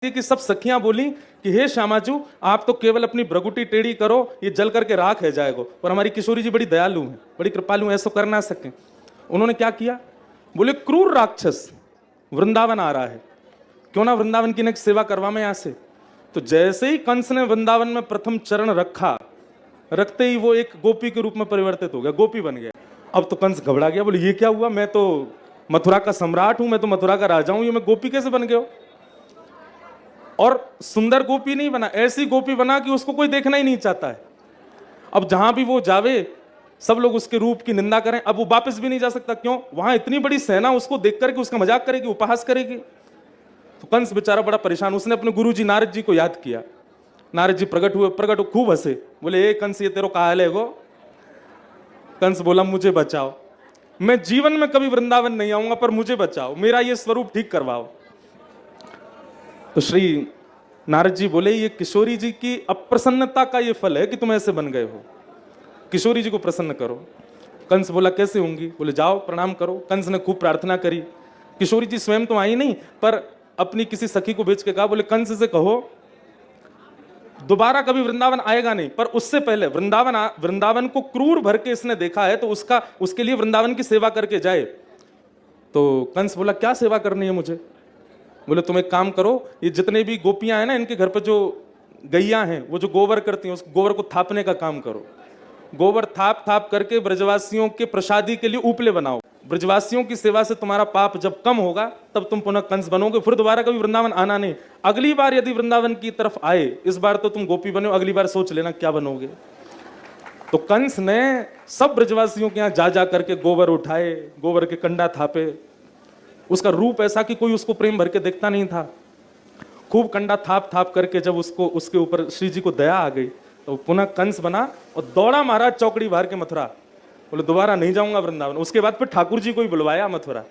कि सब सखियां बोली कि हे श्यामाजू, आप तो केवल अपनी भ्रगुटी टेढ़ी करो, ये जल करके राख है जाएगा। पर हमारी किशोरी जी बड़ी दयालु हैं, बड़ी कृपालु हैं, ऐसा कर ना सके। उन्होंने क्या किया, बोले क्रूर राक्षस वृंदावन आ रहा है, क्यों ना वृंदावन की सेवा करवा में यहां से। तो जैसे ही कंस ने वृंदावन में प्रथम चरण रखा, रखते ही वो एक गोपी के रूप में परिवर्तित हो गया, गोपी बन गया। अब तो कंस घबरा गया, बोले ये क्या हुआ, मैं तो मथुरा का सम्राट हूं, मैं तो मथुरा का राजा हूं, ये मैं गोपी कैसे बन गया हो। और सुंदर गोपी नहीं बना, ऐसी गोपी बना कि उसको कोई देखना ही नहीं चाहता है। अब जहां भी वो जावे सब लोग उसके रूप की निंदा करें। अब वो वापस भी नहीं जा सकता, क्यों, वहां इतनी बड़ी सेना उसको देख करके उसका मजाक करेगी, उपहास करेगी। तो कंस बेचारा बड़ा परेशान, उसने अपने गुरुजी नारद जी को याद किया। नारद जी प्रकट हुए, खूब हंसे, बोले ए कंस, ये तेरो का हाल है गो। कंस बोला मुझे बचाओ, मैं जीवन में कभी वृंदावन नहीं आऊंगा, पर मुझे बचाओ, मेरा ये स्वरूप ठीक करवाओ। तो श्री नारद जी बोले ये किशोरी जी की अप्रसन्नता का ये फल है कि तुम ऐसे बन गए हो, किशोरी जी को प्रसन्न करो। कंस बोला कैसे होंगी, बोले जाओ प्रणाम करो। कंस ने खूब प्रार्थना करी। किशोरी जी स्वयं तो आई नहीं, पर अपनी किसी सखी को भेज के कहा, बोले कंस से कहो दोबारा कभी वृंदावन आएगा नहीं, पर उससे पहले वृंदावन को क्रूर भर के इसने देखा है, तो उसके लिए वृंदावन की सेवा करके जाए। तो कंस बोला क्या सेवा करनी है मुझे। बोले तुम एक काम करो, ये जितने भी गोपियां हैं ना, इनके घर पर जो गैया हैं, वो जो गोबर करती हैं, उस गोबर को थापने का काम करो। गोबर थाप करके ब्रजवासियों के प्रसादी के लिए उपले बनाओ। ब्रजवासियों की सेवा से तुम्हारा पाप जब कम होगा, तब तुम पुनः कंस बनोगे, फिर दोबारा कभी वृंदावन आना नहीं। अगली बार यदि वृंदावन की तरफ आए, इस बार तो तुम गोपी बनो, अगली बार सोच लेना क्या बनोगे। तो कंस ने सब ब्रजवासियों के यहाँ जा करके गोबर उठाए, गोबर के कंडा थापे। उसका रूप ऐसा कि कोई उसको प्रेम भर के देखता नहीं था। खूब कंडा थाप करके जब उसके ऊपर श्री जी को दया आ गई, तो पुनः कंस बना और दौड़ा महाराज चौकड़ी बाहर के मथुरा। बोले दोबारा नहीं जाऊंगा वृंदावन। उसके बाद फिर ठाकुर जी को ही बुलवाया मथुरा।